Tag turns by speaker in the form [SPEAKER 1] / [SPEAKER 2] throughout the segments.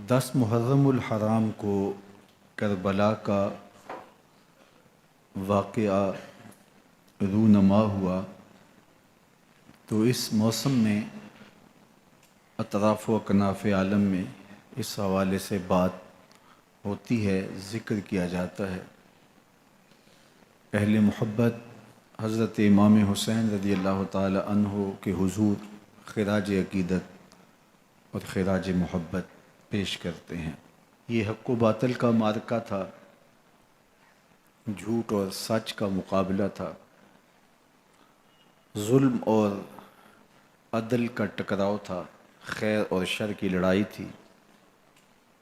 [SPEAKER 1] 10 محرم الحرام کو کربلا کا واقعہ رونما ہوا تو اس موسم میں اطراف و اکناف عالم میں اس حوالے سے بات ہوتی ہے، ذکر کیا جاتا ہے۔ اہل محبت حضرت امام حسین رضی اللہ تعالی عنہ کے حضور خراج عقیدت اور خراج محبت پیش کرتے ہیں۔ یہ حق و باطل کا معرکہ تھا، جھوٹ اور سچ کا مقابلہ تھا، ظلم اور عدل کا ٹکراؤ تھا، خیر اور شر کی لڑائی تھی،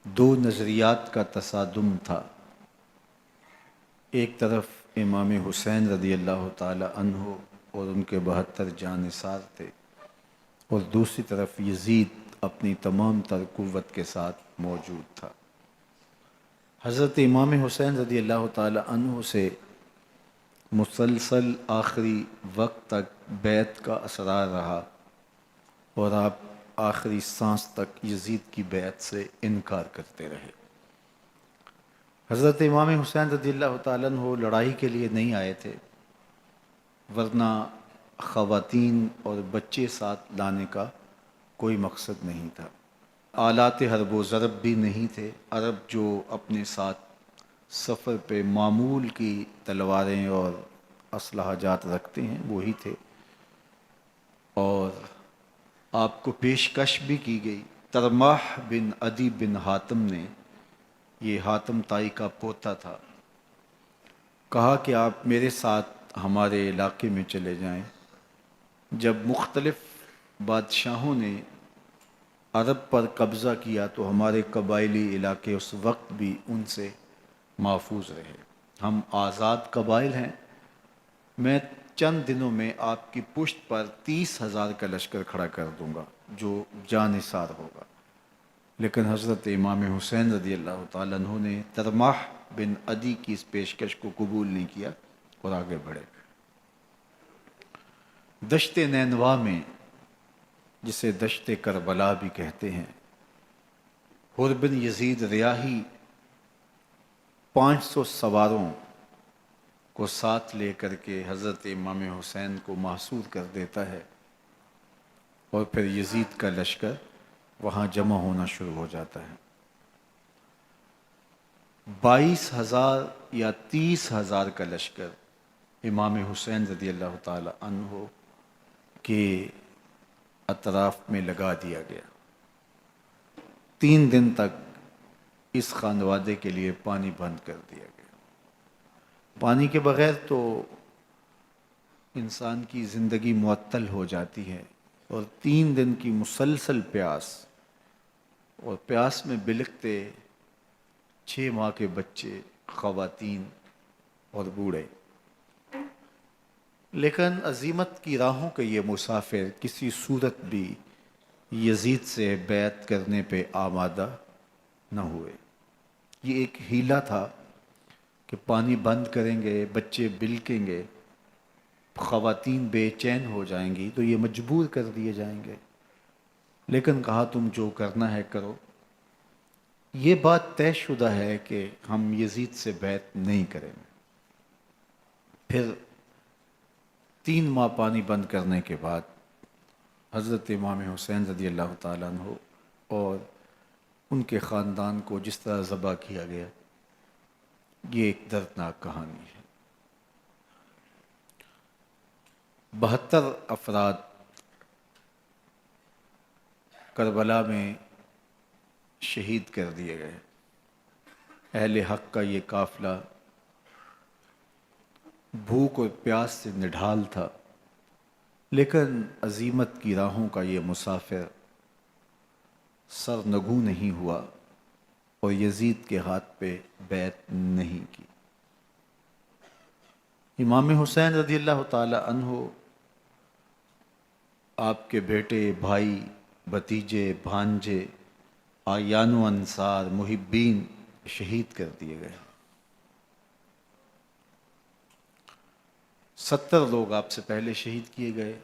[SPEAKER 1] دو نظریات کا تصادم تھا۔ ایک طرف امام حسین رضی اللہ تعالی عنہ اور ان کے 72 جانثار تھے، اور دوسری طرف یزید اپنی تمام تر قوت کے ساتھ موجود تھا۔ حضرت امام حسین رضی اللہ تعالی عنہ سے مسلسل آخری وقت تک بیعت کا اسرار رہا، اور آپ آخری سانس تک یزید کی بیعت سے انکار کرتے رہے۔ حضرت امام حسین رضی اللہ تعالیٰ عنہ لڑائی کے لیے نہیں آئے تھے، ورنہ خواتین اور بچے ساتھ لانے کا کوئی مقصد نہیں تھا۔ آلات حرب و ضرب بھی نہیں تھے۔ عرب جو اپنے ساتھ سفر پہ معمول کی تلواریں اور اسلحہ جات رکھتے ہیں وہی تھے، اور آپ کو پیشکش بھی کی گئی۔ ترماح بن عدی بن حاتم نے، یہ حاتم تائی کا پوتا تھا، کہا کہ آپ میرے ساتھ ہمارے علاقے میں چلے جائیں۔ جب مختلف بادشاہوں نے عرب پر قبضہ کیا تو ہمارے قبائلی علاقے اس وقت بھی ان سے محفوظ رہے۔ ہم آزاد قبائل ہیں، میں چند دنوں میں آپ کی پشت پر 30,000 کا لشکر کھڑا کر دوں گا جو جانثار ہوگا۔ لیکن حضرت امام حسین رضی اللہ تعالیٰ عنہ نے ترماح بن عدی کی اس پیشکش کو قبول نہیں کیا اور آگے بڑھے۔ دشت نینوا میں، جسے دشت کربلا بھی کہتے ہیں، حر بن یزید ریاحی 500 سواروں کو ساتھ لے کر کے حضرت امام حسین کو محصور کر دیتا ہے، اور پھر یزید کا لشکر وہاں جمع ہونا شروع ہو جاتا ہے۔ 22,000 یا 30,000 کا لشکر امام حسین رضی اللہ تعالی عنہ کے اطراف میں لگا دیا گیا۔ 3 دن تک اس خانوادے کے لیے پانی بند کر دیا گیا۔ پانی کے بغیر تو انسان کی زندگی معطل ہو جاتی ہے، اور 3 دن کی مسلسل پیاس، اور پیاس میں بلکتے 6 ماہ کے بچے، خواتین اور بوڑھے۔ لیکن عزیمت کی راہوں کے یہ مسافر کسی صورت بھی یزید سے بیعت کرنے پہ آمادہ نہ ہوئے۔ یہ ایک حیلہ تھا کہ پانی بند کریں گے، بچے بلکیں گے، خواتین بے چین ہو جائیں گی تو یہ مجبور کر دیے جائیں گے۔ لیکن کہا تم جو کرنا ہے کرو۔ یہ بات طے شدہ ہے کہ ہم یزید سے بیعت نہیں کریں گے۔ پھر 3 ماہ پانی بند کرنے کے بعد حضرت امام حسین رضی اللہ تعالیٰ عنہ اور ان کے خاندان کو جس طرح ذبح کیا گیا، یہ ایک دردناک کہانی ہے۔ 72 افراد کربلا میں شہید کر دیے گئے۔ اہل حق کا یہ قافلہ بھوک اور پیاس سے نڈھال تھا، لیکن عزیمت کی راہوں کا یہ مسافر سرنگوں نہیں ہوا اور یزید کے ہاتھ پہ بیعت نہیں کی۔ امام حسین رضی اللہ تعالی عنہ آپ کے بیٹے، بھائی، بھتیجے، بھانجے، اعیان و انصار، محبین شہید کر دیے گئے۔ 70 لوگ آپ سے پہلے شہید کیے گئے،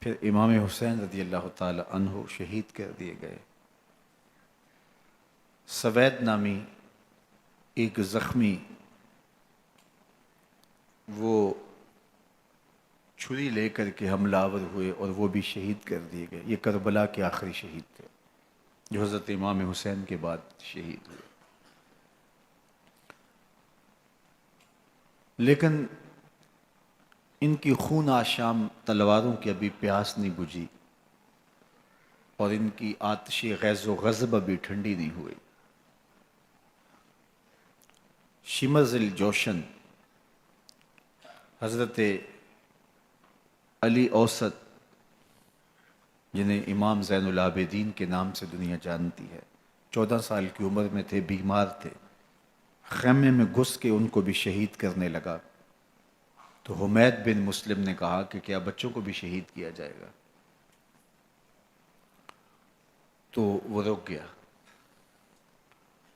[SPEAKER 1] پھر امام حسین رضی اللہ تعالی عنہ شہید کر دیے گئے۔ سوید نامی ایک زخمی وہ چھری لے کر کے حملہ آور ہوئے اور وہ بھی شہید کر دیے گئے. یہ کربلا کے آخری شہید تھے جو حضرت امام حسین کے بعد شہید ہوئے. لیکن ان کی خون آشام تلواروں کی ابھی پیاس نہیں بجھی اور ان کی آتش غیظ و غضب ابھی ٹھنڈی نہیں ہوئی. شمز الجوشن حضرت علی اوسط جنہیں امام زین العابدین کے نام سے دنیا جانتی ہے، 14 سال کی عمر میں تھے، بیمار تھے، خیمے میں گھس کے ان کو بھی شہید کرنے لگا. تو حمید بن مسلم نے کہا کہ کیا بچوں کو بھی شہید کیا جائے گا؟ تو وہ رک گیا.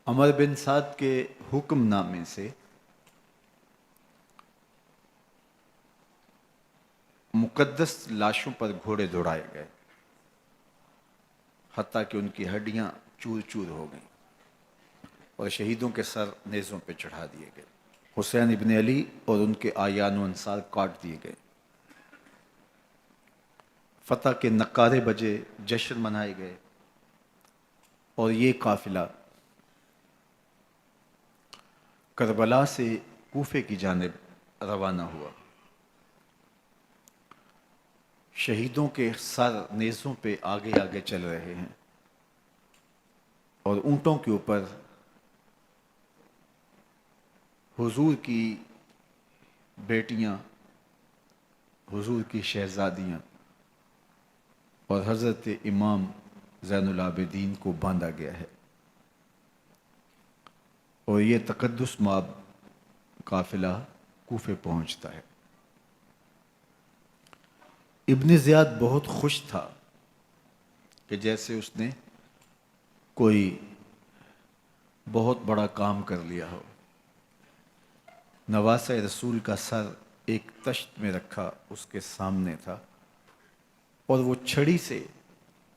[SPEAKER 1] عمر بن سعد کے حکم نامے سے مقدس لاشوں پر گھوڑے دوڑائے گئے، حتیٰ کہ ان کی ہڈیاں چور چور ہو گئیں اور شہیدوں کے سر نیزوں پہ چڑھا دیے گئے. حسین ابن علی اور ان کے آیان و انصار کاٹ دیے گئے. فتح کے نقارے بجے، جشن منائے گئے اور یہ قافلہ کربلا سے کوفے کی جانب روانہ ہوا. شہیدوں کے سر نیزوں پہ آگے آگے چل رہے ہیں اور اونٹوں کے اوپر حضور کی بیٹیاں، حضور کی شہزادیاں اور حضرت امام زین العابدین کو باندھا گیا ہے. اور یہ تقدس مآب قافلہ کوفے پہنچتا ہے. ابن زیاد بہت خوش تھا کہ جیسے اس نے کوئی بہت بڑا کام کر لیا ہو. نواسہ رسول کا سر ایک تشت میں رکھا اس کے سامنے تھا اور وہ چھڑی سے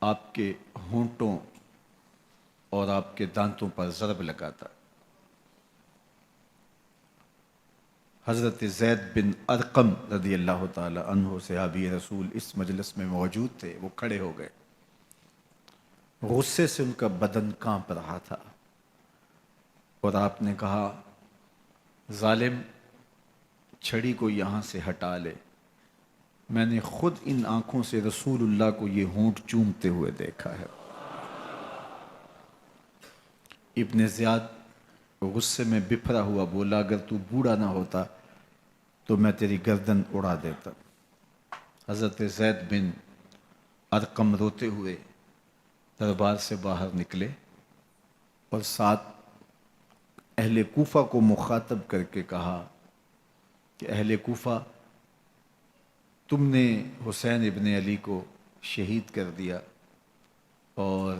[SPEAKER 1] آپ کے ہونٹوں اور آپ کے دانتوں پر ضرب لگاتا. حضرت زید بن ارقم رضی اللہ تعالی عنہ صحابی رسول اس مجلس میں موجود تھے. وہ کھڑے ہو گئے، غصے سے ان کا بدن کانپ رہا تھا اور آپ نے کہا، ظالم، چھڑی کو یہاں سے ہٹا لے. میں نے خود ان آنکھوں سے رسول اللہ کو یہ ہونٹ چومتے ہوئے دیکھا ہے. ابن زیاد غصے میں بپھرا ہوا بولا، اگر تو بوڑھا نہ ہوتا تو میں تیری گردن اڑا دیتا. حضرت زید بن ارقم روتے ہوئے دربار سے باہر نکلے اور ساتھ اہل کوفہ کو مخاطب کر کے کہا کہ اہل کوفہ، تم نے حسین ابن علی کو شہید کر دیا اور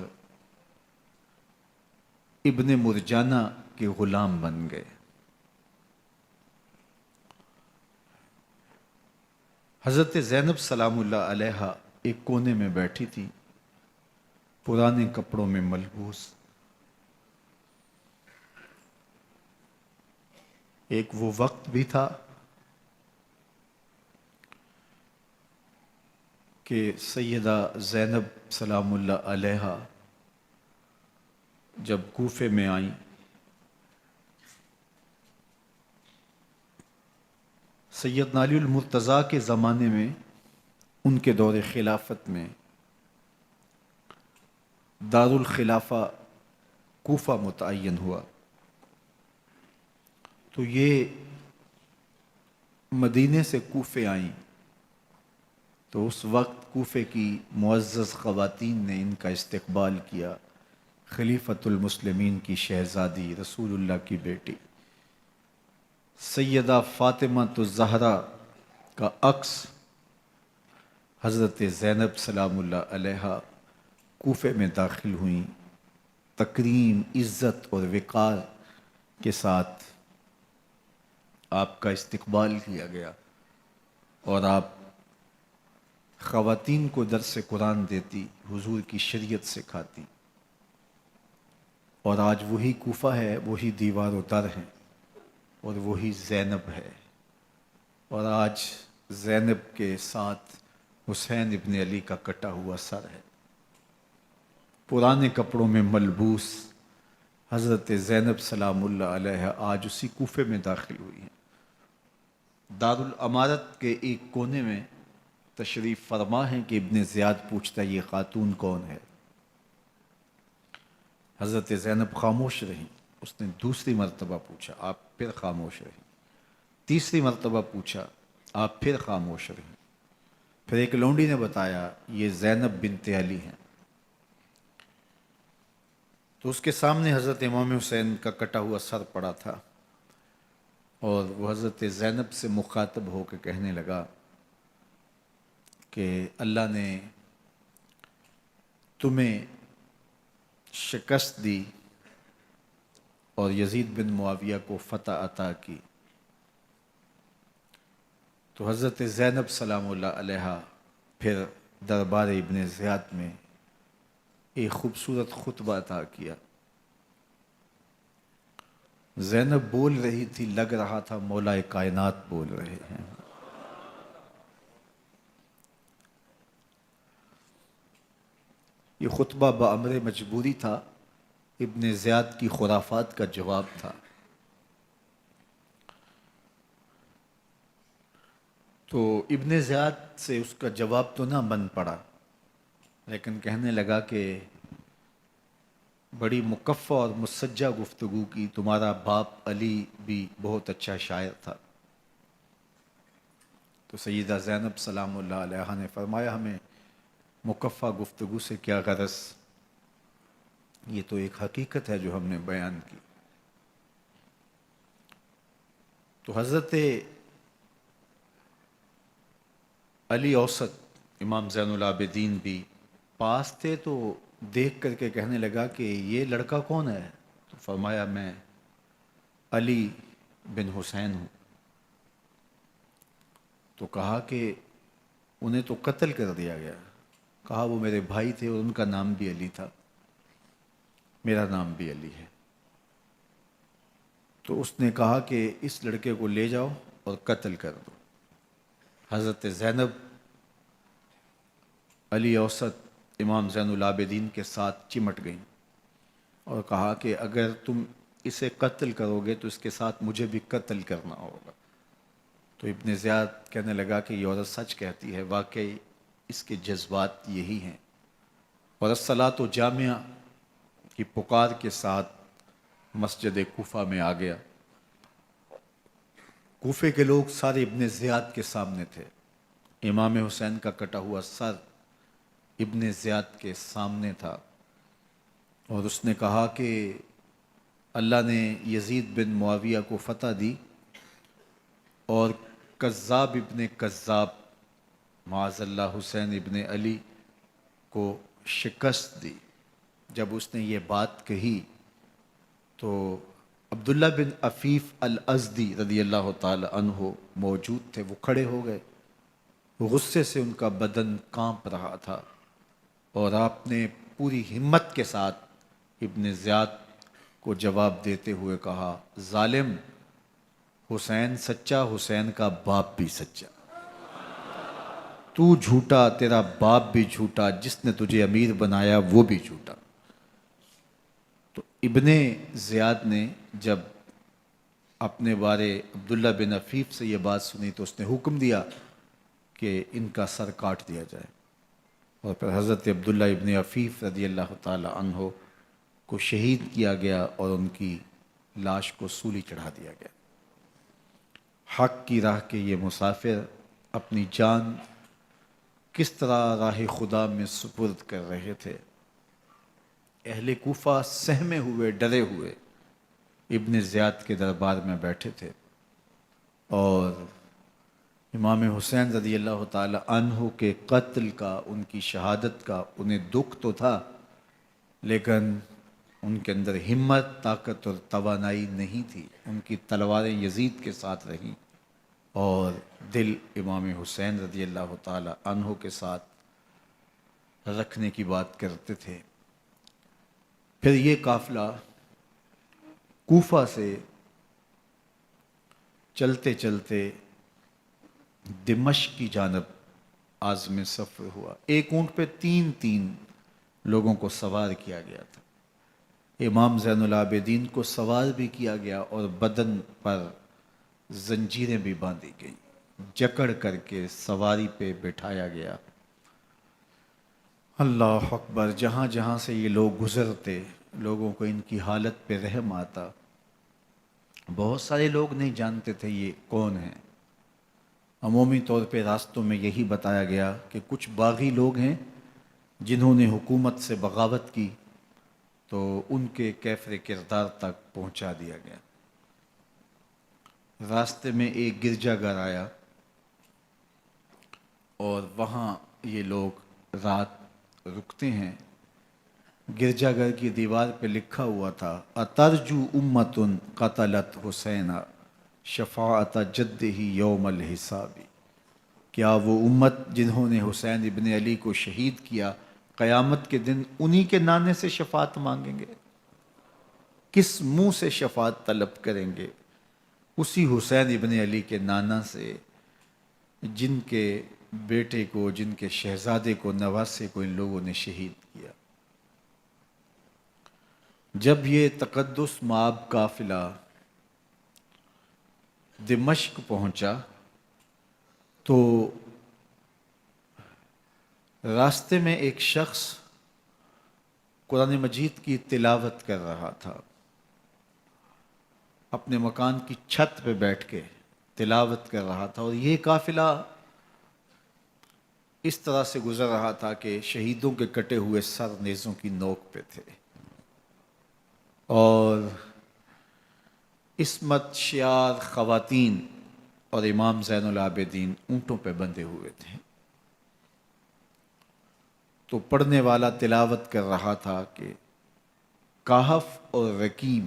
[SPEAKER 1] ابن مرجانہ کے غلام بن گئے. حضرت زینب سلام اللہ علیہا ایک کونے میں بیٹھی تھی، پرانے کپڑوں میں ملبوس. ایک وہ وقت بھی تھا کہ سیدہ زینب سلام اللہ علیہا جب کوفے میں آئیں سیدنا علی المرتضیٰ کے زمانے میں، ان کے دور خلافت میں دارالخلافہ کوفہ متعین ہوا. تو یہ مدینے سے کوفے آئیں تو اس وقت کوفے کی معزز خواتین نے ان کا استقبال کیا. خلیفۃ المسلمین کی شہزادی، رسول اللہ کی بیٹی سیدہ فاطمہ الزہرا کا عکس حضرت زینب سلام اللہ علیہا کوفے میں داخل ہوئیں. تکریم، عزت اور وقار کے ساتھ آپ کا استقبال کیا گیا اور آپ خواتین کو درس قرآن دیتی، حضور کی شریعت سکھاتی. اور آج وہی کوفہ ہے، وہی دیوار و در ہیں، اور وہی زینب ہے، اور آج زینب کے ساتھ حسین ابن علی کا کٹا ہوا سر ہے۔ پرانے کپڑوں میں ملبوس حضرت زینب سلام اللہ علیہ آج اسی کوفے میں داخل ہوئی ہیں۔ دارالامارت کے ایک کونے میں تشریف فرما ہے کہ ابن زیاد پوچھتا ہے یہ خاتون کون ہے؟ حضرت زینب خاموش رہیں۔ اس نے دوسری مرتبہ پوچھا، آپ پھر خاموش رہیں۔ تیسری مرتبہ پوچھا، آپ پھر خاموش رہیں۔ پھر ایک لونڈی نے بتایا یہ زینب بنت علی ہیں۔ تو اس کے سامنے حضرت امام حسین کا کٹا ہوا سر پڑا تھا، اور وہ حضرت زینب سے مخاطب ہو کے کہنے لگا کہ اللہ نے تمہیں شکست دی اور یزید بن معاویہ کو فتح عطا کی۔ تو حضرت زینب سلام اللہ علیہ پھر دربار ابن زیاد میں ایک خوبصورت خطبہ عطا کیا۔ زینب بول رہی تھی، لگ رہا تھا مولا کائنات بول رہے ہیں۔ یہ خطبہ بامر مجبوری تھا، ابن زیاد کی خرافات کا جواب تھا۔ تو ابن زیاد سے اس کا جواب تو نہ بن پڑا، لیکن کہنے لگا کہ بڑی مکفہ اور مسجع گفتگو کی، تمہارا باپ علی بھی بہت اچھا شاعر تھا۔ تو سیدہ زینب سلام اللہ علیہ نے فرمایا ہمیں مکفہ گفتگو سے کیا غرض، یہ تو ایک حقیقت ہے جو ہم نے بیان کی۔ تو حضرت علی اوسط امام زین العابدین بھی پاس تھے، تو دیکھ کر کے کہنے لگا کہ یہ لڑکا کون ہے؟ تو فرمایا میں علی بن حسین ہوں۔ تو کہا کہ انہیں تو قتل کر دیا گیا۔ کہا وہ میرے بھائی تھے اور ان کا نام بھی علی تھا، میرا نام بھی علی ہے۔ تو اس نے کہا کہ اس لڑکے کو لے جاؤ اور قتل کر دو۔ حضرت زینب علی اوسط امام زین العابدین کے ساتھ چمٹ گئیں اور کہا کہ اگر تم اسے قتل کرو گے تو اس کے ساتھ مجھے بھی قتل کرنا ہوگا۔ تو ابن زیاد کہنے لگا کہ یہ عورت سچ کہتی ہے، واقعی اس کے جذبات یہی ہیں۔ اور الصلاۃ جامعہ کی پکار کے ساتھ مسجد کوفہ میں آ گیا۔ کوفے کے لوگ سارے ابن زیاد کے سامنے تھے۔ امام حسین کا کٹا ہوا سر ابن زیاد کے سامنے تھا، اور اس نے کہا کہ اللہ نے یزید بن معاویہ کو فتح دی اور کذاب ابن کذاب معاذ اللہ حسین ابن علی کو شکست دی۔ جب اس نے یہ بات کہی تو عبداللہ بن عفیف الازدی رضی اللہ تعالی عنہ موجود تھے، وہ کھڑے ہو گئے۔ غصے سے ان کا بدن کانپ رہا تھا، اور آپ نے پوری ہمت کے ساتھ ابن زیاد کو جواب دیتے ہوئے کہا، ظالم، حسین سچا، حسین کا باپ بھی سچا، تو جھوٹا، تیرا باپ بھی جھوٹا، جس نے تجھے امیر بنایا وہ بھی جھوٹا۔ تو ابن زیاد نے جب اپنے بارے عبداللہ بن عفیف سے یہ بات سنی تو اس نے حکم دیا کہ ان کا سر کاٹ دیا جائے، اور پھر حضرت عبداللہ ابن عفیف رضی اللہ تعالی عنہ کو شہید کیا گیا اور ان کی لاش کو سولی چڑھا دیا گیا۔ حق کی راہ کے یہ مسافر اپنی جان کس طرح راہ خدا میں سپرد کر رہے تھے۔ اہل کوفہ سہمے ہوئے، ڈرے ہوئے ابن زیاد کے دربار میں بیٹھے تھے، اور امام حسین رضی اللہ تعالی عنہ کے قتل کا، ان کی شہادت کا انہیں دکھ تو تھا، لیکن ان کے اندر ہمت، طاقت اور توانائی نہیں تھی۔ ان کی تلواریں یزید کے ساتھ رہیں اور دل امام حسین رضی اللہ تعالی عنہ کے ساتھ رکھنے کی بات کرتے تھے۔ پھر یہ قافلہ کوفہ سے چلتے چلتے دمشق کی جانب عازم سفر ہوا۔ ایک اونٹ پہ تین تین لوگوں کو سوار کیا گیا تھا۔ امام زین العابدین کو سوار بھی کیا گیا اور بدن پر زنجیریں بھی باندھی گئیں، جکڑ کر کے سواری پہ بٹھایا گیا۔ اللہ اکبر! جہاں جہاں سے یہ لوگ گزرتے لوگوں کو ان کی حالت پہ رحم آتا۔ بہت سارے لوگ نہیں جانتے تھے یہ کون ہیں۔ عمومی طور پہ راستوں میں یہی بتایا گیا کہ کچھ باغی لوگ ہیں جنہوں نے حکومت سے بغاوت کی، تو ان کے کیفر کردار تک پہنچا دیا گیا۔ راستے میں ایک گرجا گھر آیا اور وہاں یہ لوگ رات رکتے ہیں۔ گرجا گھر کی دیوار پہ لکھا ہوا تھا اترجو امت قتلت حسین شفاعت جدہ یوم الحساب، کیا وہ امت جنہوں نے حسین ابن علی کو شہید کیا قیامت کے دن انہی کے نانے سے شفاعت مانگیں گے؟ کس منہ سے شفاعت طلب کریں گے؟ اسی حسین ابن علی کے نانا سے، جن کے بیٹے کو، جن کے شہزادے کو، نواسے کو ان لوگوں نے شہید کیا۔ جب یہ تقدس مآب قافلہ دمشق پہنچا تو راستے میں ایک شخص قرآن مجید کی تلاوت کر رہا تھا، اپنے مکان کی چھت پہ بیٹھ کے تلاوت کر رہا تھا، اور یہ قافلہ اس طرح سے گزر رہا تھا کہ شہیدوں کے کٹے ہوئے سر نیزوں کی نوک پہ تھے، اور عصمت شیار خواتین اور امام زین العابدین اونٹوں پہ بندھے ہوئے تھے۔ تو پڑھنے والا تلاوت کر رہا تھا کہ کہف اور رقیم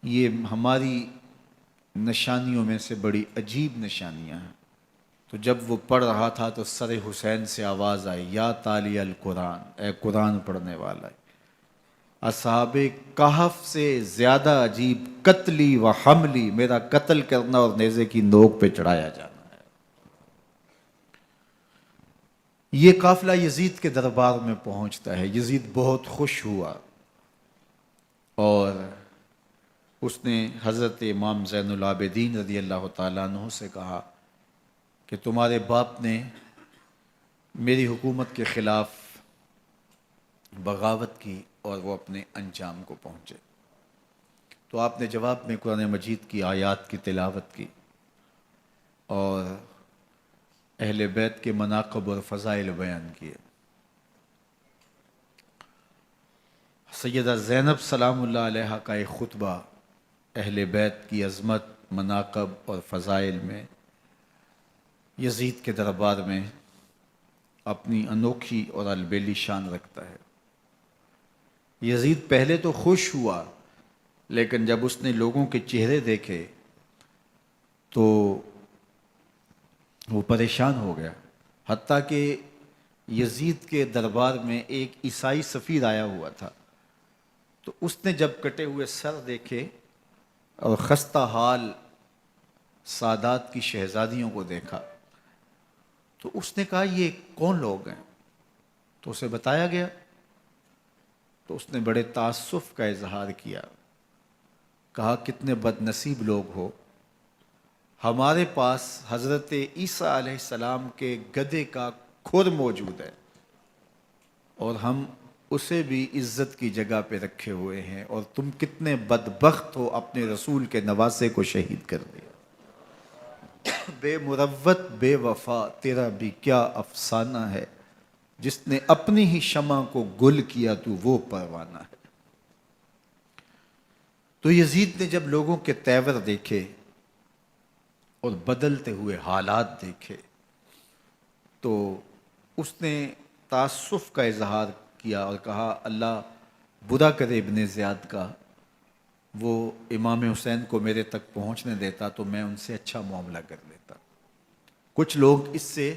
[SPEAKER 1] یہ ہماری نشانیوں میں سے بڑی عجیب نشانیاں ہیں۔ تو جب وہ پڑھ رہا تھا تو سر حسین سے آواز آئی یا تالی القرآن، اے قرآن پڑھنے والا، اصحاب کہف سے زیادہ عجیب قتلی و حملی، میرا قتل کرنا اور نیزے کی نوک پہ چڑھایا جانا ہے۔ یہ قافلہ یزید کے دربار میں پہنچتا ہے۔ یزید بہت خوش ہوا اور اس نے حضرت امام زین العابدین رضی اللہ تعالیٰ عنہ سے کہا کہ تمہارے باپ نے میری حکومت کے خلاف بغاوت کی اور وہ اپنے انجام کو پہنچے۔ تو آپ نے جواب میں قرآن مجید کی آیات کی تلاوت کی اور اہل بیت کے مناقب اور فضائل بیان کیے۔ سیدہ زینب سلام اللہ علیہا کا ایک خطبہ اہل بیت کی عظمت، مناقب اور فضائل میں یزید کے دربار میں اپنی انوکھی اور البیلی شان رکھتا ہے۔ یزید پہلے تو خوش ہوا، لیکن جب اس نے لوگوں کے چہرے دیکھے تو وہ پریشان ہو گیا، حتیٰ کہ یزید کے دربار میں ایک عیسائی سفیر آیا ہوا تھا، تو اس نے جب کٹے ہوئے سر دیکھے اور خستہ حال سادات کی شہزادیوں کو دیکھا تو اس نے کہا یہ کون لوگ ہیں؟ تو اسے بتایا گیا، تو اس نے بڑے تاسف کا اظہار کیا، کہا کتنے بد نصیب لوگ ہو، ہمارے پاس حضرت عیسیٰ علیہ السلام کے گدھے کا کھر موجود ہے اور ہم اسے بھی عزت کی جگہ پہ رکھے ہوئے ہیں، اور تم کتنے بدبخت ہو، اپنے رسول کے نواسے کو شہید کر دیا۔ بے مروت بے وفا تیرا بھی کیا افسانہ ہے، جس نے اپنی ہی شمع کو گل کیا تو وہ پروانہ ہے۔ تو یزید نے جب لوگوں کے تیور دیکھے اور بدلتے ہوئے حالات دیکھے تو اس نے تاسف کا اظہار کیا اور کہا اللہ برا کرے ابن زیاد کا، وہ امام حسین کو میرے تک پہنچنے دیتا تو میں ان سے اچھا معاملہ کر لیتا۔ کچھ لوگ اس سے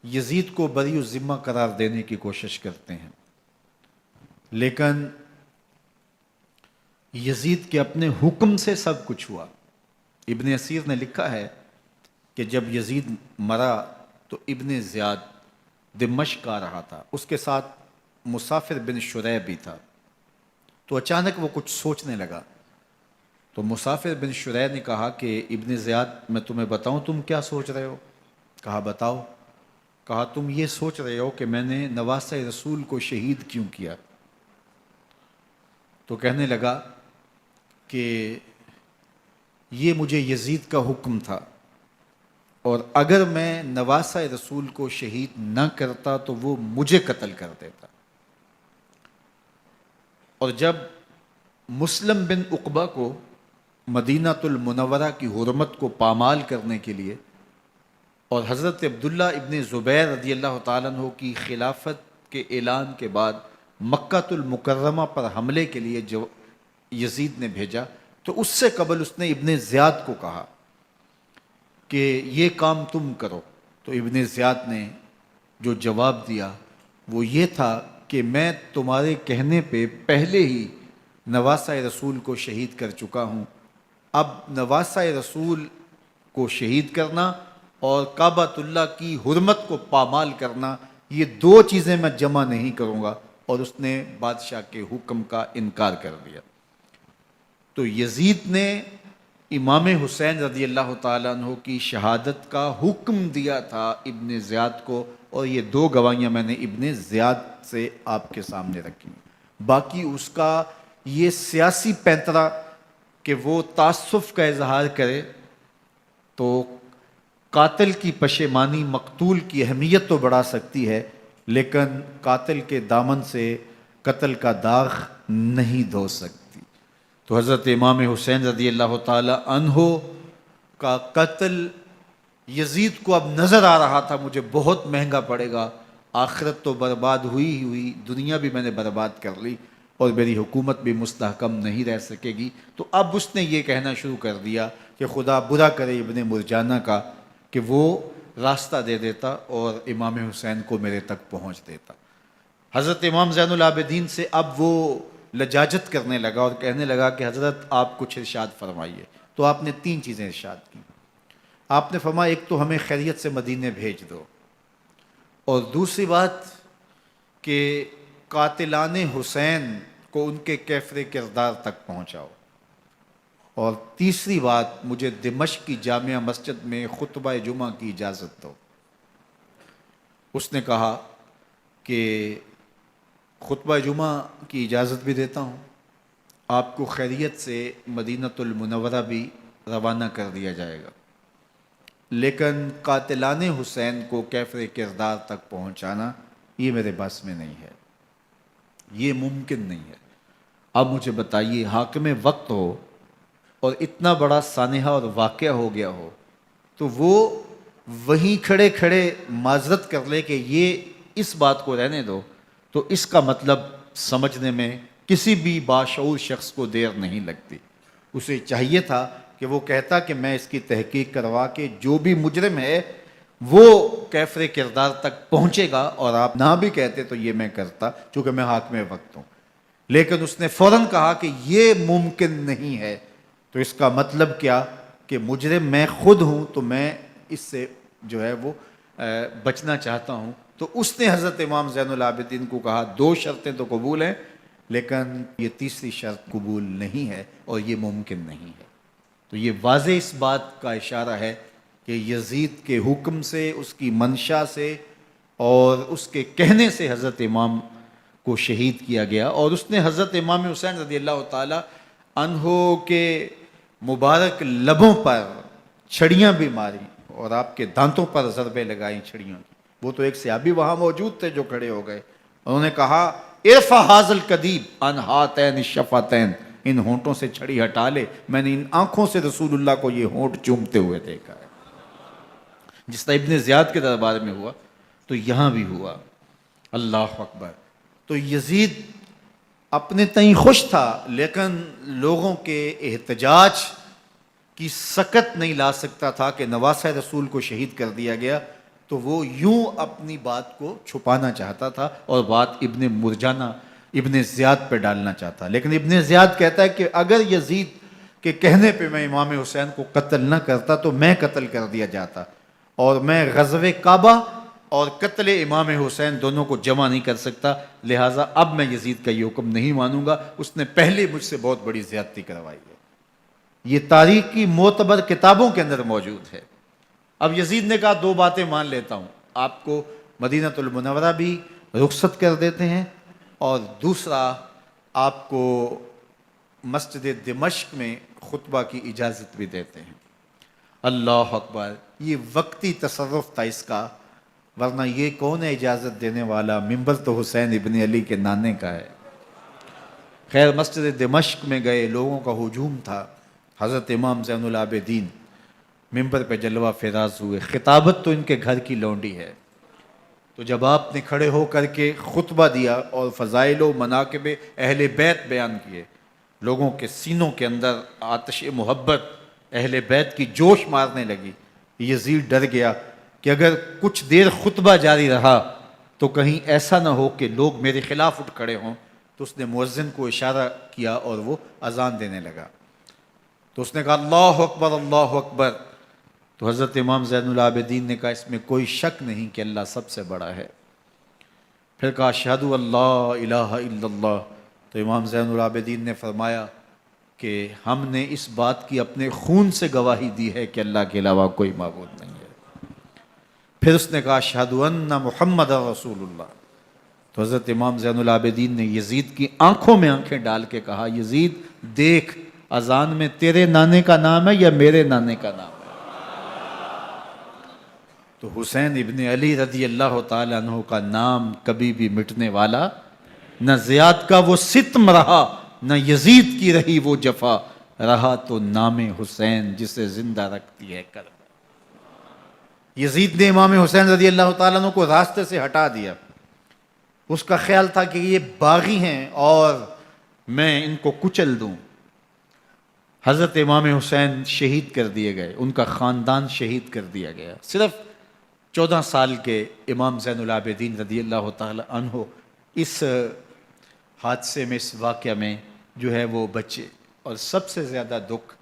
[SPEAKER 1] یزید کو بری الذمہ قرار دینے کی کوشش کرتے ہیں، لیکن یزید کے اپنے حکم سے سب کچھ ہوا۔ ابن اسیر نے لکھا ہے کہ جب یزید مرا تو ابن زیاد دمشق آ رہا تھا، اس کے ساتھ مسافر بن شریح بھی تھا، تو اچانک وہ کچھ سوچنے لگا۔ تو مسافر بن شریح نے کہا کہ ابن زیاد میں تمہیں بتاؤں تم کیا سوچ رہے ہو؟ کہا بتاؤ۔ کہا تم یہ سوچ رہے ہو کہ میں نے نواسہ رسول کو شہید کیوں کیا؟ تو کہنے لگا کہ یہ مجھے یزید کا حکم تھا، اور اگر میں نواسہ رسول کو شہید نہ کرتا تو وہ مجھے قتل کر دیتا۔ اور جب مسلم بن عقبہ کو مدینہ المنورہ کی حرمت کو پامال کرنے کے لیے اور حضرت عبداللہ ابن زبیر رضی اللہ تعالیٰ عنہ کی خلافت کے اعلان کے بعد مکہ المکرمہ پر حملے کے لیے جو یزید نے بھیجا، تو اس سے قبل اس نے ابن زیاد کو کہا کہ یہ کام تم کرو۔ تو ابن زیاد نے جو جواب دیا وہ یہ تھا کہ میں تمہارے کہنے پہ پہلے ہی نواسہ رسول کو شہید کر چکا ہوں، اب نواسہ رسول کو شہید کرنا اور کعبۃ اللہ کی حرمت کو پامال کرنا، یہ دو چیزیں میں جمع نہیں کروں گا، اور اس نے بادشاہ کے حکم کا انکار کر دیا۔ تو یزید نے امام حسین رضی اللہ تعالیٰ عنہ کی شہادت کا حکم دیا تھا ابن زیاد کو، اور یہ دو گواہیاں میں نے ابن زیاد سے آپ کے سامنے رکھی۔ باقی اس کا یہ سیاسی پینترا کہ وہ تعصب کا اظہار کرے، تو قاتل کی پشیمانی مقتول کی اہمیت تو بڑھا سکتی ہے، لیکن قاتل کے دامن سے قتل کا داغ نہیں دھو سکتی۔ تو حضرت امام حسین رضی اللہ تعالی عنہ کا قتل یزید کو اب نظر آ رہا تھا مجھے بہت مہنگا پڑے گا، آخرت تو برباد ہوئی ہی ہوئی، دنیا بھی میں نے برباد کر لی، اور میری حکومت بھی مستحکم نہیں رہ سکے گی۔ تو اب اس نے یہ کہنا شروع کر دیا کہ خدا برا کرے ابن مرجانہ کا کہ وہ راستہ دے دیتا اور امام حسین کو میرے تک پہنچ دیتا۔ حضرت امام زین العابدین سے اب وہ لجاجت کرنے لگا اور کہنے لگا کہ حضرت آپ کچھ ارشاد فرمائیے۔ تو آپ نے تین چیزیں ارشاد کی۔ آپ نے فرمایا ایک تو ہمیں خیریت سے مدینے بھیج دو، اور دوسری بات کہ قاتلان حسین کو ان کے کیفر کردار تک پہنچاؤ، اور تیسری بات مجھے دمشق کی جامعہ مسجد میں خطبہ جمعہ کی اجازت دو۔ اس نے کہا کہ خطبہ جمعہ کی اجازت بھی دیتا ہوں، آپ کو خیریت سے مدینہ المنورہ بھی روانہ کر دیا جائے گا، لیکن قاتلان حسین کو کیفر کردار تک پہنچانا یہ میرے بس میں نہیں ہے، یہ ممکن نہیں ہے۔ اب مجھے بتائیے، حاکم وقت ہو اور اتنا بڑا سانحہ اور واقعہ ہو گیا ہو، تو وہ وہیں کھڑے کھڑے معذرت کر لے کہ یہ اس بات کو رہنے دو، تو اس کا مطلب سمجھنے میں کسی بھی باشعور شخص کو دیر نہیں لگتی۔ اسے چاہیے تھا کہ وہ کہتا کہ میں اس کی تحقیق کروا کے جو بھی مجرم ہے وہ کیفر کردار تک پہنچے گا، اور آپ نہ بھی کہتے تو یہ میں کرتا چونکہ میں حاکم وقت ہوں۔ لیکن اس نے فوراً کہا کہ یہ ممکن نہیں ہے، تو اس کا مطلب کیا کہ مجرم میں خود ہوں، تو میں اس سے جو ہے وہ بچنا چاہتا ہوں۔ تو اس نے حضرت امام زین العابدین کو کہا دو شرطیں تو قبول ہیں، لیکن یہ تیسری شرط قبول نہیں ہے اور یہ ممکن نہیں ہے۔ تو یہ واضح اس بات کا اشارہ ہے کہ یزید کے حکم سے، اس کی منشا سے اور اس کے کہنے سے حضرت امام کو شہید کیا گیا، اور اس نے حضرت امام حسین رضی اللہ تعالی عنہ کے مبارک لبوں پر چھڑیاں بھی ماری اور آپ کے دانتوں پر ضربیں لگائیں چھڑیوں کی۔ وہ تو ایک صحابی وہاں موجود تھے جو کھڑے ہو گئے، انہوں نے کہا ارفع ھذا القدیب عن ھاتین الشفتین، ان ہونٹوں سے چھڑی ہٹا لے، میں نے ان آنکھوں سے رسول اللہ کو یہ ہونٹ چومتے ہوئے دیکھا ہے۔ جس طرح ابن زیاد کے دربار میں ہوا تو یہاں بھی ہوا۔ اللہ اکبر۔ تو یزید اپنے تئیں خوش تھا، لیکن لوگوں کے احتجاج کی سکت نہیں لا سکتا تھا کہ نواسہ رسول کو شہید کر دیا گیا، تو وہ یوں اپنی بات کو چھپانا چاہتا تھا، اور بات ابن مرجانہ ابن زیاد پہ ڈالنا چاہتا، لیکن ابن زیاد کہتا ہے کہ اگر یزید کے کہنے پہ میں امام حسین کو قتل نہ کرتا تو میں قتل کر دیا جاتا، اور میں غزوہ کعبہ اور قتل امام حسین دونوں کو جمع نہیں کر سکتا، لہٰذا اب میں یزید کا یہ حکم نہیں مانوں گا، اس نے پہلے مجھ سے بہت بڑی زیادتی کروائی ہے۔ یہ تاریخ کی معتبر کتابوں کے اندر موجود ہے۔ اب یزید نے کہا دو باتیں مان لیتا ہوں، آپ کو مدینہ المنورہ بھی رخصت کر دیتے ہیں، اور دوسرا آپ کو مسجد دمشق میں خطبہ کی اجازت بھی دیتے ہیں۔ اللہ اکبر، یہ وقتی تصرف تھا اس کا، ورنہ یہ کون ہے اجازت دینے والا؟ ممبر تو حسین ابن علی کے نانے کا ہے۔ خیر، مسجد دمشق میں گئے، لوگوں کا ہجوم تھا، حضرت امام زین العابدین ممبر پہ جلوہ فراز ہوئے، خطابت تو ان کے گھر کی لونڈی ہے، تو جب آپ نے کھڑے ہو کر کے خطبہ دیا اور فضائل و مناقب اہل بیت بیان کیے، لوگوں کے سینوں کے اندر آتش محبت اہل بیت کی جوش مارنے لگی۔ یزید ڈر گیا کہ اگر کچھ دیر خطبہ جاری رہا تو کہیں ایسا نہ ہو کہ لوگ میرے خلاف اٹھ کھڑے ہوں، تو اس نے مؤذن کو اشارہ کیا اور وہ اذان دینے لگا، تو اس نے کہا اللہ اکبر اللہ اکبر، تو حضرت امام زین العابدین نے کہا اس میں کوئی شک نہیں کہ اللہ سب سے بڑا ہے۔ پھر کہا اشہد اللہ الہ الا اللہ، تو امام زین العابدین نے فرمایا کہ ہم نے اس بات کی اپنے خون سے گواہی دی ہے کہ اللہ کے علاوہ کوئی معبود نہیں ہے۔ پھر اس نے کہا اشہد ان محمد رسول اللہ، تو حضرت امام زین العابدین نے یزید کی آنکھوں میں آنکھیں ڈال کے کہا یزید دیکھ، اذان میں تیرے نانے کا نام ہے یا میرے نانے کا نام ہے؟ تو حسین ابن علی رضی اللہ تعالیٰ عنہ کا نام کبھی بھی مٹنے والا نہ زیاد کا وہ ستم رہا، نہ یزید کی رہی وہ جفا، رہا تو نام حسین جسے زندہ رکھتی ہے کربلا۔ یزید نے امام حسین رضی اللہ تعالیٰ عنہ کو راستے سے ہٹا دیا، اس کا خیال تھا کہ یہ باغی ہیں اور میں ان کو کچل دوں۔ حضرت امام حسین شہید کر دیے گئے، ان کا خاندان شہید کر دیا گیا۔ صرف 14 سال کے امام زین العابدین رضی اللہ تعالی عنہ اس حادثے میں، اس واقعہ میں جو ہے وہ بچے، اور سب سے زیادہ دکھ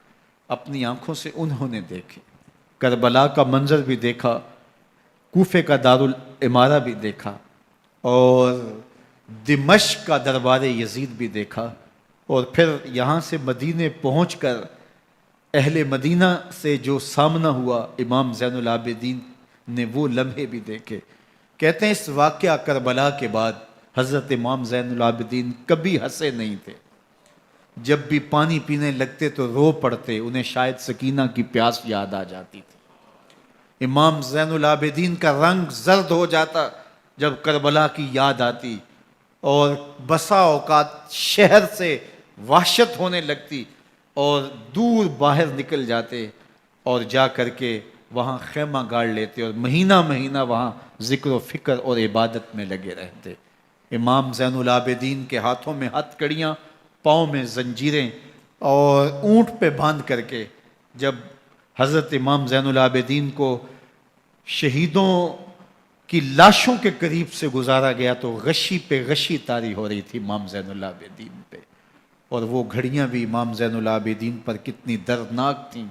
[SPEAKER 1] اپنی آنکھوں سے انہوں نے دیکھے، کربلا کا منظر بھی دیکھا، کوفے کا دارالعمارہ بھی دیکھا، اور دمشق کا دربار یزید بھی دیکھا، اور پھر یہاں سے مدینے پہنچ کر اہل مدینہ سے جو سامنا ہوا امام زین العابدین نے وہ لمحے بھی دیکھے۔ کہتے ہیں اس واقعہ کربلا کے بعد حضرت امام زین العابدین کبھی ہنسے نہیں تھے، جب بھی پانی پینے لگتے تو رو پڑتے، انہیں شاید سکینہ کی پیاس یاد آ جاتی تھی۔ امام زین العابدین کا رنگ زرد ہو جاتا جب کربلا کی یاد آتی، اور بسا اوقات شہر سے وحشت ہونے لگتی اور دور باہر نکل جاتے اور جا کر کے وہاں خیمہ گاڑ لیتے اور مہینہ مہینہ وہاں ذکر و فکر اور عبادت میں لگے رہتے۔ امام زین العابدین کے ہاتھوں میں ہتھ کڑیاں، پاؤں میں زنجیریں، اور اونٹ پہ باندھ کر کے جب حضرت امام زین العابدین کو شہیدوں کی لاشوں کے قریب سے گزارا گیا تو غشی پہ غشی طاری ہو رہی تھی امام زین العابدین پہ، اور وہ گھڑیاں بھی امام زین العابدین پر کتنی دردناک تھیں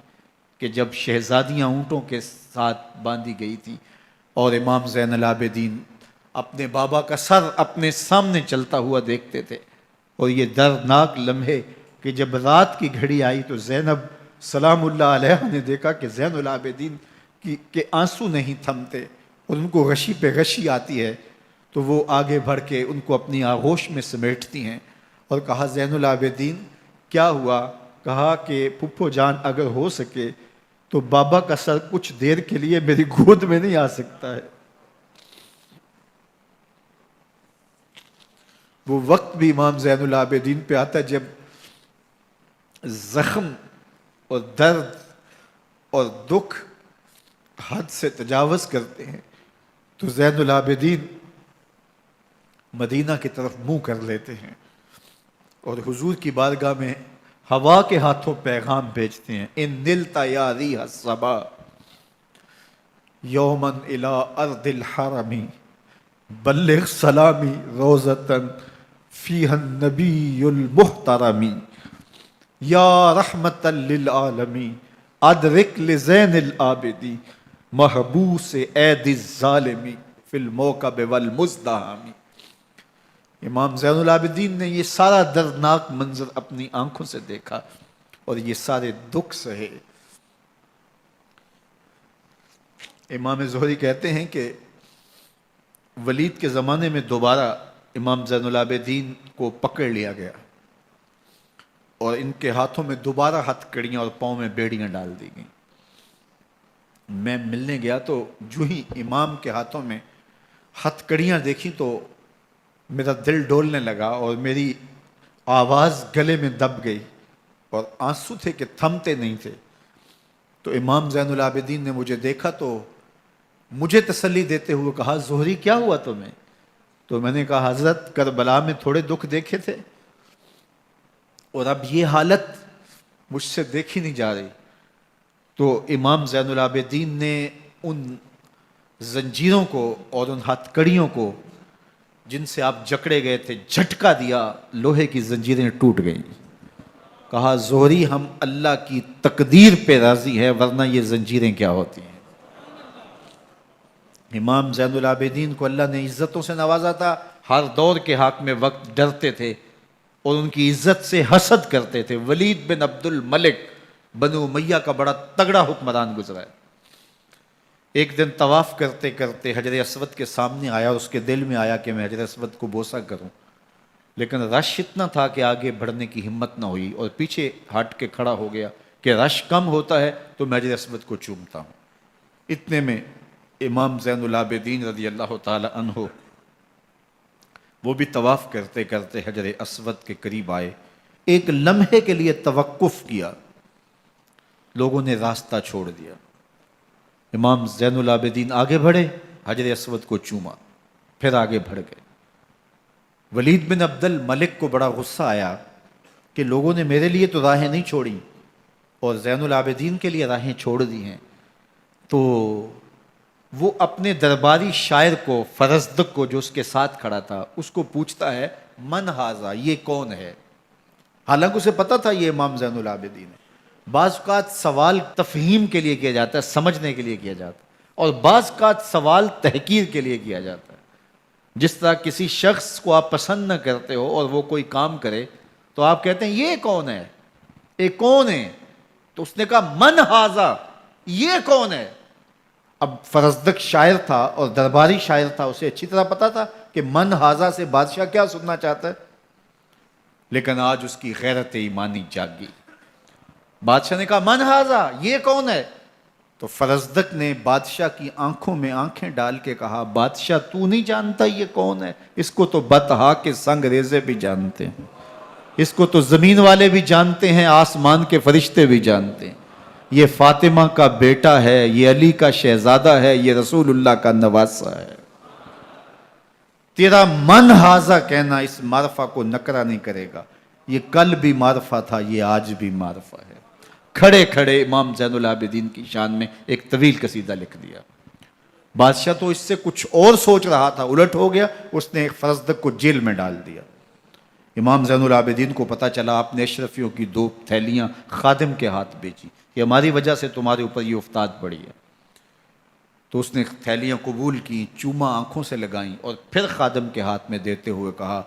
[SPEAKER 1] کہ جب شہزادیاں اونٹوں کے ساتھ باندھی گئی تھی اور امام زین العابدین اپنے بابا کا سر اپنے سامنے چلتا ہوا دیکھتے تھے، اور یہ دردناک لمحے کہ جب رات کی گھڑی آئی تو زینب سلام اللہ علیہ نے دیکھا کہ زین العابدین کے آنسو نہیں تھمتے اور ان کو غشی پہ غشی آتی ہے، تو وہ آگے بڑھ کے ان کو اپنی آغوش میں سمیٹتی ہیں اور کہا زین العابدین کیا ہوا؟ کہا کہ پھپھو جان اگر ہو سکے تو بابا کا سر کچھ دیر کے لیے میری گود میں نہیں آ سکتا ہے۔ وہ وقت بھی امام زین العابدین پہ آتا ہے جب زخم اور درد اور دکھ حد سے تجاوز کرتے ہیں تو زین العابدین مدینہ کی طرف منہ کر لیتے ہیں اور حضور کی بارگاہ میں ہوا کے ہاتھوں پیغام بھیجتے ہیں، ان نلتا یا ریح الصبا یومن الی ارض الحرمی بلغ سلامی روزتن فیہا النبی المحترم یا رحمتا للعالمین ادرک لزین العابدی محبوس عید الظالمی فی الموکب والمزدحم۔ امام زین العابدین نے یہ سارا دردناک منظر اپنی آنکھوں سے دیکھا اور یہ سارے دکھ سہے۔ امام زہری کہتے ہیں کہ ولید کے زمانے میں دوبارہ امام زین العابدین کو پکڑ لیا گیا اور ان کے ہاتھوں میں دوبارہ ہتھ کڑیاں اور پاؤں میں بیڑیاں ڈال دی گئیں۔ میں ملنے گیا تو جو ہی امام کے ہاتھوں میں ہتھ کڑیاں دیکھی تو میرا دل ڈولنے لگا اور میری آواز گلے میں دب گئی اور آنسو تھے کہ تھمتے نہیں تھے۔ تو امام زین العابدین نے مجھے دیکھا تو مجھے تسلی دیتے ہوئے کہا زہری کیا ہوا تمہیں؟ تو میں نے کہا حضرت کربلا میں تھوڑے دکھ دیکھے تھے اور اب یہ حالت مجھ سے دیکھی نہیں جا رہی۔ تو امام زین العابدین نے ان زنجیروں کو اور ان ہتھ کڑیوں کو جن سے آپ جکڑے گئے تھے جھٹکا دیا، لوہے کی زنجیریں ٹوٹ گئیں۔ کہا زہری ہم اللہ کی تقدیر پہ راضی ہیں ورنہ یہ زنجیریں کیا ہوتی ہیں۔ امام زین العابدین کو اللہ نے عزتوں سے نوازا تھا، ہر دور کے حاکم وقت ڈرتے تھے اور ان کی عزت سے حسد کرتے تھے۔ ولید بن عبد الملک بنو امیہ کا بڑا تگڑا حکمران گزرا ہے۔ ایک دن طواف کرتے کرتے حجر اسود کے سامنے آیا اور اس کے دل میں آیا کہ میں حجر اسود کو بوسہ کروں، لیکن رش اتنا تھا کہ آگے بڑھنے کی ہمت نہ ہوئی اور پیچھے ہٹ کے کھڑا ہو گیا کہ رش کم ہوتا ہے تو میں حجر اسود کو چومتا ہوں۔ اتنے میں امام زین العابدین رضی اللہ تعالی عنہ وہ بھی طواف کرتے کرتے حجر اسود کے قریب آئے، ایک لمحے کے لیے توقف کیا، لوگوں نے راستہ چھوڑ دیا۔ امام زین العابدین آگے بڑھے، حجر اسود کو چوما، پھر آگے بڑھ گئے۔ ولید بن عبد الملک کو بڑا غصہ آیا کہ لوگوں نے میرے لیے تو راہیں نہیں چھوڑی اور زین العابدین کے لیے راہیں چھوڑ دی ہیں۔ تو وہ اپنے درباری شاعر کو، فرزدق کو جو اس کے ساتھ کھڑا تھا، اس کو پوچھتا ہے من ھذا، یہ کون ہے؟ حالانکہ اسے پتا تھا یہ امام زین العابدین ہے۔ بعض اوقات سوال تفہیم کے لیے کیا جاتا ہے، سمجھنے کے لیے کیا جاتا ہے، اور بعض اوقات سوال تحقیر کے لیے کیا جاتا ہے۔ جس طرح کسی شخص کو آپ پسند نہ کرتے ہو اور وہ کوئی کام کرے تو آپ کہتے ہیں یہ کون ہے، یہ کون ہے؟ تو اس نے کہا من ھذا، یہ کون ہے؟ اب فرزدق شاعر تھا اور درباری شاعر تھا، اسے اچھی طرح پتا تھا کہ من ھذا سے بادشاہ کیا سننا چاہتا ہے، لیکن آج اس کی غیرت ایمانی جاگی۔ بادشاہ نے کہا من ھذا، یہ کون ہے؟ تو فرزدق نے بادشاہ کی آنکھوں میں آنکھیں ڈال کے کہا بادشاہ تو نہیں جانتا یہ کون ہے؟ اس کو تو بطحا کے سنگ ریزے بھی جانتے ہیں، اس کو تو زمین والے بھی جانتے ہیں، آسمان کے فرشتے بھی جانتے ہیں۔ یہ فاطمہ کا بیٹا ہے، یہ علی کا شہزادہ ہے، یہ رسول اللہ کا نواسہ ہے۔ تیرا من ھذا کہنا اس معرفہ کو نکرا نہیں کرے گا، یہ کل بھی معرفہ تھا، یہ آج بھی معرفہ ہے۔ کھڑے کھڑے امام زین العابدین کی شان میں ایک طویل قصیدہ لکھ دیا۔ بادشاہ تو اس سے کچھ اور سوچ رہا تھا، الٹ ہو گیا، اس نے فرزدق کو جیل میں ڈال دیا۔ امام زین العابدین کو پتا چلا، آپ نے اشرفیوں کی 2 تھیلیاں خادم کے ہاتھ بیچی کہ ہماری وجہ سے تمہارے اوپر یہ افتاد پڑی ہے۔ تو اس نے تھیلیاں قبول کی، چوما آنکھوں سے لگائیں اور پھر خادم کے ہاتھ میں دیتے ہوئے کہا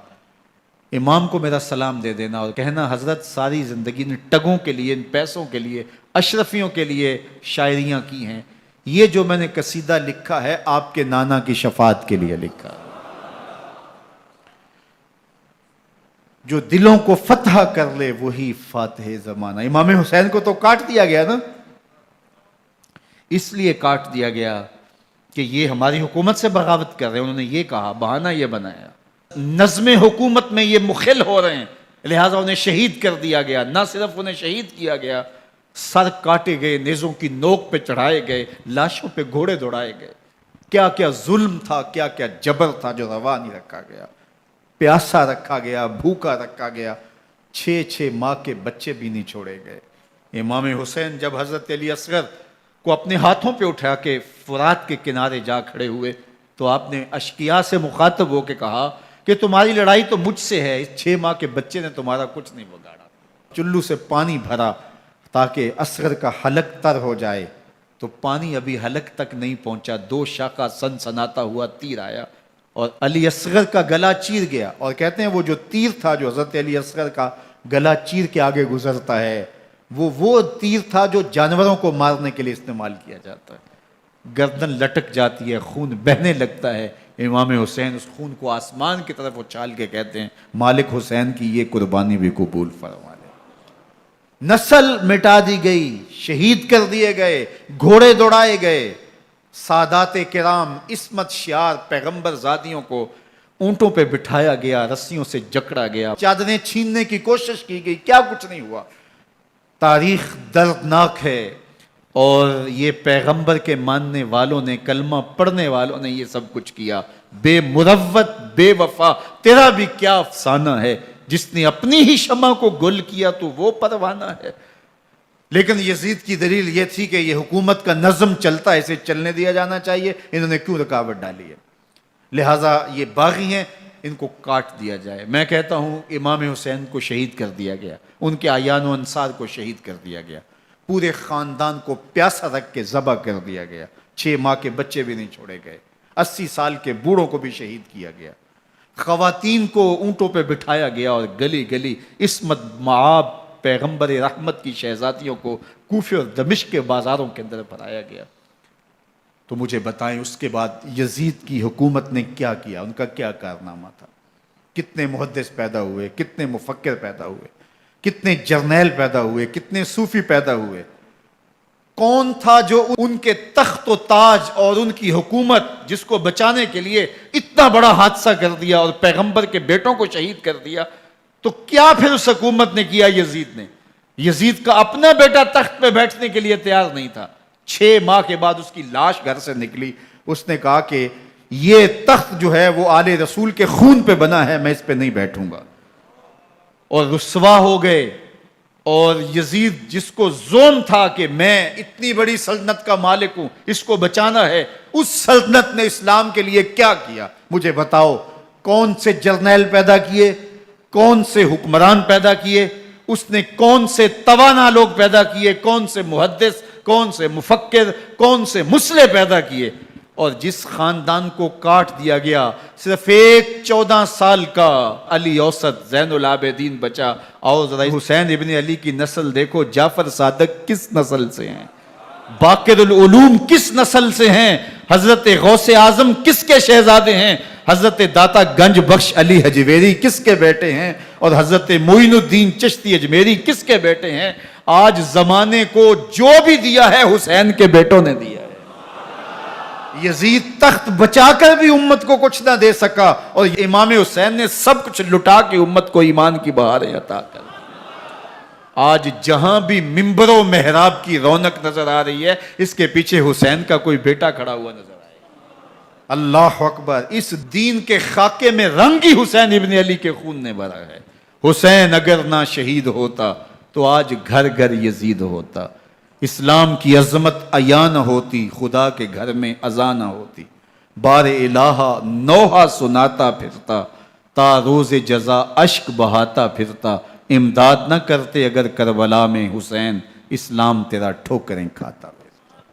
[SPEAKER 1] امام کو میرا سلام دے دینا اور کہنا حضرت ساری زندگی نے ٹگوں کے لیے، ان پیسوں کے لیے، اشرفیوں کے لیے شاعریاں کی ہیں، یہ جو میں نے قصیدہ لکھا ہے آپ کے نانا کی شفاعت کے لیے لکھا ہے۔ جو دلوں کو فتح کر لے وہی فاتح زمانہ۔ امام حسین کو تو کاٹ دیا گیا نا، اس لیے کاٹ دیا گیا کہ یہ ہماری حکومت سے بغاوت کر رہے ہیں، انہوں نے یہ کہا، بہانہ یہ بنایا، نظم حکومت میں یہ مخل ہو رہے ہیں، لہٰذا انہیں شہید کر دیا گیا۔ نہ صرف انہیں شہید کیا گیا، سر کاٹے گئے، نیزوں کی نوک پہ چڑھائے گئے، لاشوں پہ گھوڑے دوڑائے گئے۔ کیا کیا ظلم تھا، کیا کیا جبر تھا جو روا نہیں رکھا گیا۔ پیاسا رکھا گیا، بھوکا رکھا گیا، 6 ماہ کے بچے بھی نہیں چھوڑے گئے۔ امام حسین جب حضرت علی اصغر کو اپنے ہاتھوں پہ اٹھا کے فرات کے کنارے جا کھڑے ہوئے تو آپ نے اشقیاء سے مخاطب ہو کے کہا کہ تمہاری لڑائی تو مجھ سے ہے، اس 6 ماہ کے بچے نے تمہارا کچھ نہیں بگاڑا۔ چلو سے پانی بھرا تاکہ اصغر کا حلق تر ہو جائے، تو پانی ابھی حلق تک نہیں پہنچا، 2 شاخہ سن سناتا ہوا تیر آیا اور علی اصغر کا گلا چیر گیا۔ اور کہتے ہیں وہ جو تیر تھا جو حضرت علی اصغر کا گلا چیر کے آگے گزرتا ہے، وہ تیر تھا جو جانوروں کو مارنے کے لیے استعمال کیا جاتا ہے۔ گردن لٹک جاتی ہے، خون بہنے لگتا ہے، امام حسین اس خون کو آسمان کی طرف اچھال کے کہتے ہیں مالک حسین کی یہ قربانی بھی قبول فرما لے۔ نسل مٹا دی گئی، شہید کر دیے گئے، گھوڑے دوڑائے گئے، سادات کرام عصمت شعار پیغمبر زادیوں کو اونٹوں پہ بٹھایا گیا، رسیوں سے جکڑا گیا، چادریں چھیننے کی کوشش کی گئی، کیا کچھ نہیں ہوا۔ تاریخ دردناک ہے، اور یہ پیغمبر کے ماننے والوں نے، کلمہ پڑھنے والوں نے یہ سب کچھ کیا۔ بے مروت، بے وفا، تیرا بھی کیا افسانہ ہے، جس نے اپنی ہی شمع کو گل کیا تو وہ پروانہ ہے۔ لیکن یزید کی دلیل یہ تھی کہ یہ حکومت کا نظم چلتا ہے، اسے چلنے دیا جانا چاہیے، انہوں نے کیوں رکاوٹ ڈالی ہے، لہٰذا یہ باغی ہیں، ان کو کاٹ دیا جائے۔ میں کہتا ہوں امام حسین کو شہید کر دیا گیا، ان کے اعیان و انصار کو شہید کر دیا گیا، پورے خاندان کو پیاسا رکھ کے ذبح کر دیا گیا، 6 ماہ کے بچے بھی نہیں چھوڑے گئے، 80 سال کے بوڑھوں کو بھی شہید کیا گیا، خواتین کو اونٹوں پہ بٹھایا گیا، اور گلی گلی عصمت معاب پیغمبر رحمت کی شہزادیوں کو کوفے اور دمشق کے بازاروں کے اندر بھرایا گیا۔ تو مجھے بتائیں اس کے بعد یزید کی حکومت نے کیا کیا، ان کا کیا کارنامہ تھا؟ کتنے محدث پیدا ہوئے، کتنے مفکر پیدا ہوئے، کتنے جرنیل پیدا ہوئے، کتنے صوفی پیدا ہوئے؟ کون تھا جو ان کے تخت و تاج اور ان کی حکومت جس کو بچانے کے لیے اتنا بڑا حادثہ کر دیا اور پیغمبر کے بیٹوں کو شہید کر دیا؟ تو کیا پھر اس حکومت نے کیا یزید نے؟ یزید کا اپنا بیٹا تخت پہ بیٹھنے کے لیے تیار نہیں تھا۔ 6 ماہ کے بعد اس کی لاش گھر سے نکلی، اس نے کہا کہ یہ تخت جو ہے وہ آل رسول کے خون پہ بنا ہے، میں اس پہ نہیں بیٹھوں گا، اور رسوا ہو گئے۔ اور یزید جس کو زوم تھا کہ میں اتنی بڑی سلطنت کا مالک ہوں، اس کو بچانا ہے، اس سلطنت نے اسلام کے لیے کیا کیا؟ مجھے بتاؤ، کون سے جرنیل پیدا کیے، کون سے حکمران پیدا کیے، اس نے کون سے توانا لوگ پیدا کیے، کون سے محدث، کون سے مفکر، کون سے مسلح پیدا کیے؟ اور جس خاندان کو کاٹ دیا گیا، صرف ایک 14 سال کا علی اوسط زین العابدین بچا۔ اور ذرا حسین ابن علی کی نسل دیکھو، جعفر صادق کس نسل سے ہیں، باقر العلوم کس نسل سے ہیں، حضرت غوث اعظم کس کے شہزادے ہیں، حضرت داتا گنج بخش علی حجویری کس کے بیٹے ہیں، اور حضرت معین الدین چشتی اجمیری کس کے بیٹے ہیں؟ آج زمانے کو جو بھی دیا ہے حسین کے بیٹوں نے دیا ہے۔ یزید تخت بچا کر بھی امت کو کچھ نہ دے سکا، اور امام حسین نے سب کچھ لٹا کے امت کو ایمان کی بہاریں عطا کر دی۔ آج جہاں بھی منبر و محراب کی رونق نظر آ رہی ہے، اس کے پیچھے حسین کا کوئی بیٹا کھڑا ہوا نظر آئے گا۔ اللہ اکبر! اس دین کے خاکے میں رنگ ہی حسین ابن علی کے خون نے بھرا ہے۔ حسین اگر نہ شہید ہوتا تو آج گھر گھر یزید ہوتا، اسلام کی عظمت عیاں نہ ہوتی، خدا کے گھر میں اذان نہ ہوتی، بار الہ نوحہ سناتا پھرتا، تا روز جزا اشک بہاتا پھرتا، امداد نہ کرتے اگر کربلا میں حسین، اسلام تیرا ٹھوکریں کھاتا۔